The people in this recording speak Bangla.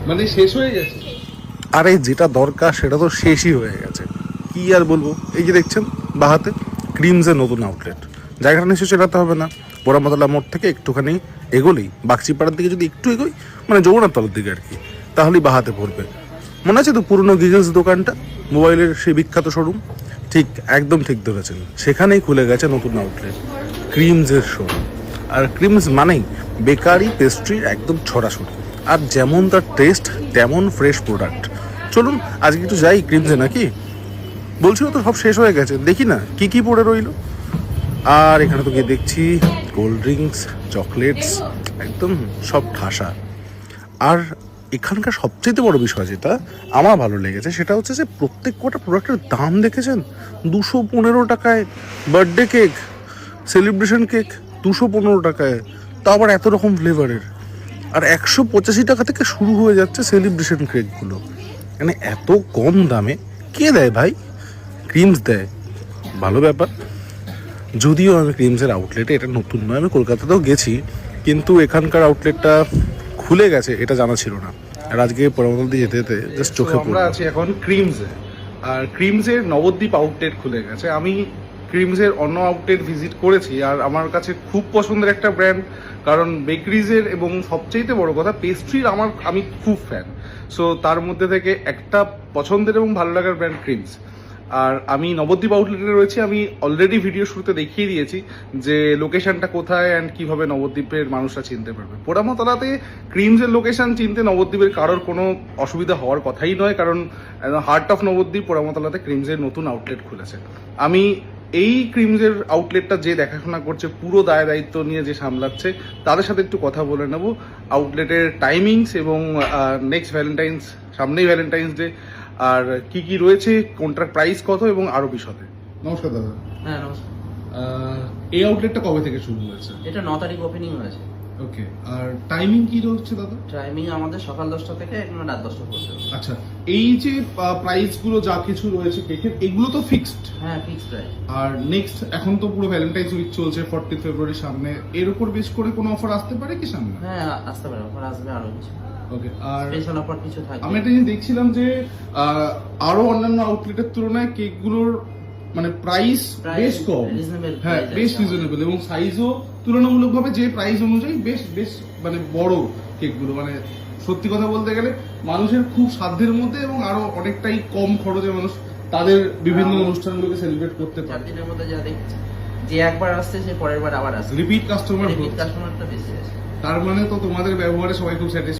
মানে শেষ হয়ে গেছে? আরে যেটা দরকার সেটা তো শেষই হয়ে গেছে, কি আর বলবো। এই যে দেখছেন বাহাতে ক্রিমসের নতুন আউটলেট, জায়গাটা নিশ্চয় চেনাতে হবে না। পোড়ামতলা মোড় থেকে একটুখানি এগোলেই বাগচিপাড়ার দিকে যদি একটু এগোই, মানে যমুনার তলার দিকে আর কি, তাহলেই বাহাতে পড়বে। মনে আছে তো পুরনো গিগলস দোকানটা, মোবাইলের সেই বিখ্যাত শোরুম? ঠিক, একদম ঠিক ধরেছেন, সেখানেই খুলে গেছে নতুন আউটলেট, ক্রিমসের শোরুম। আর ক্রিমস মানেই বেকারি পেস্ট্রির একদম ছড়াছড়ি, আর যেমন তার টেস্ট তেমন ফ্রেশ প্রোডাক্ট। চলুন আজকে একটু যাই ক্রিমসে, নাকি? বলছিল তো সব শেষ হয়ে গেছে, দেখি না কি কি পড়ে রইল। আর এখানে তো গিয়ে দেখছি কোল্ড ড্রিঙ্কস, চকলেটস, একদম সব ঠাসা। আর এখানকার সবচেয়ে বড় বিষয় যেটা আমার ভালো লেগেছে সেটা হচ্ছে যে প্রত্যেক কটা প্রোডাক্টের দাম দেখেছেন, 215 টাকায়। বার্থডে কেক, সেলিব্রেশন কেক 215 টাকায়, তা আবার এত রকম ফ্লেভারের। আর 185 টাকা থেকে শুরু হয়ে যাচ্ছে সেলিব্রেশন কেকগুলো। মানে এত কম দামে কে দেয় ভাই? ক্রিমস দেয়, ভালো ব্যাপার। যদিও আমি ক্রিমসের আউটলেটে, এটা নতুন নয়, আমি কলকাতাতেও গেছি, কিন্তু এখানকার আউটলেটটা খুলে গেছে এটা জানা ছিল না। আর আজকে পোড়ামতলা দিয়ে যেতে যেতে জাস্ট চোখে আমরা আছি এখন ক্রিমসে, আর ক্রিমসের নবদ্বীপ আউটলেট খুলে গেছে। আমি ক্রিমসের অন্য আউটলেট ভিজিট করেছি, আর আমার কাছে খুব পছন্দের একটা ব্র্যান্ড, কারণ বেকারিজের এবং সবচেয়ে বড় কথা পেস্ট্রির আমি খুব ফ্যান। সো তার মধ্যে থেকে একটা পছন্দের এবং ভালো লাগার ব্র্যান্ড ক্রিমস। আর আমি নবদ্বীপ আউটলেটে রয়েছি। আমি অলরেডি ভিডিও শুরুতে দেখিয়ে দিয়েছি যে লোকেশনটা কোথায় অ্যান্ড কিভাবে নবদ্বীপের মানুষরা চিনতে পারবে। পোড়ামতলাতে ক্রিমসের লোকেশন চিনতে নবদ্বীপের কারোর কোনো অসুবিধা হওয়ার কথাই নয়, কারণ হার্ট অফ নবদ্বীপ পোড়ামতলাতে ক্রিমসের নতুন আউটলেট খুলেছে। আমি এই ক্রিমসের আউটলেটটা যে দেখাশোনা করছে, পুরো দায় দায়িত্ব নিয়ে যে সামলাচ্ছে, তাদের সাথে একটু কথা বলে নেব আউটলেটের টাইমিংস এবং নেক্সট ভ্যালেন্টাইন্স, সামনেই ভ্যালেন্টাইন্স ডে, আর কি কি রয়েছে, কোনটার প্রাইস কত, এবং আরো বিশদে। নমস্কার দাদা। হ্যাঁ নমস্কার। এই আউটলেটটা কবে থেকে শুরু হয়েছে? এটা 9 তারিখ ওপেনিং হয়েছে। ওকে, আর টাইমিং কি রয়েছে দাদা? টাইমিং আমাদের সকাল 10টা থেকে রাত 10টা পর্যন্ত। আচ্ছা, এই যে প্রাইস গুলো যা কিছু রয়েছে কেকের, এগুলো তো ফিক্সড? হ্যাঁ ফিক্সড প্রাইস। আর নেক্সট এখন তো পুরো ভ্যালেন্টাইন্স উইক চলছে, 40 ফেব্রুয়ারি সামনে, এর উপর বেশ করে কোনো অফার আসতে পারে কি সামনে? হ্যাঁ আসতে পারে, অফার আসবে আরো কিছু। ওকে, আর স্পেশাল অফার কিছু থাকবে। আমি একটা জিনিস দেখছিলাম যে আরো অন্যান্য আউটলেটের তুলনায় কেকগুলোর মানে প্রাইস বেশ কম। হ্যাঁ বেশ রিজনেবল, এবং সাইজও তুলনামূলকভাবে যে প্রাইস অনুযায়ী বেশ বেশ মানে বড় কেকগুলো। মানে সত্যি কথা বলতে গেলে মানুষের খুব সাধ্যের মধ্যে, এবং আরো অনেকটাই কম খরচে মানুষ তাদের বিভিন্ন অনুষ্ঠানগুলোকে সেলিব্রেট করতে পারে। 4 দিনের মধ্যে যা দেখছি, যে একবার আসছে সে পরের বার আবার আসছে। রিপিট কাস্টমারটা বেশি আছে। তার মানে তো তোমাদের ব্যবহারে সবাই খুব স্যাটিসফাইড।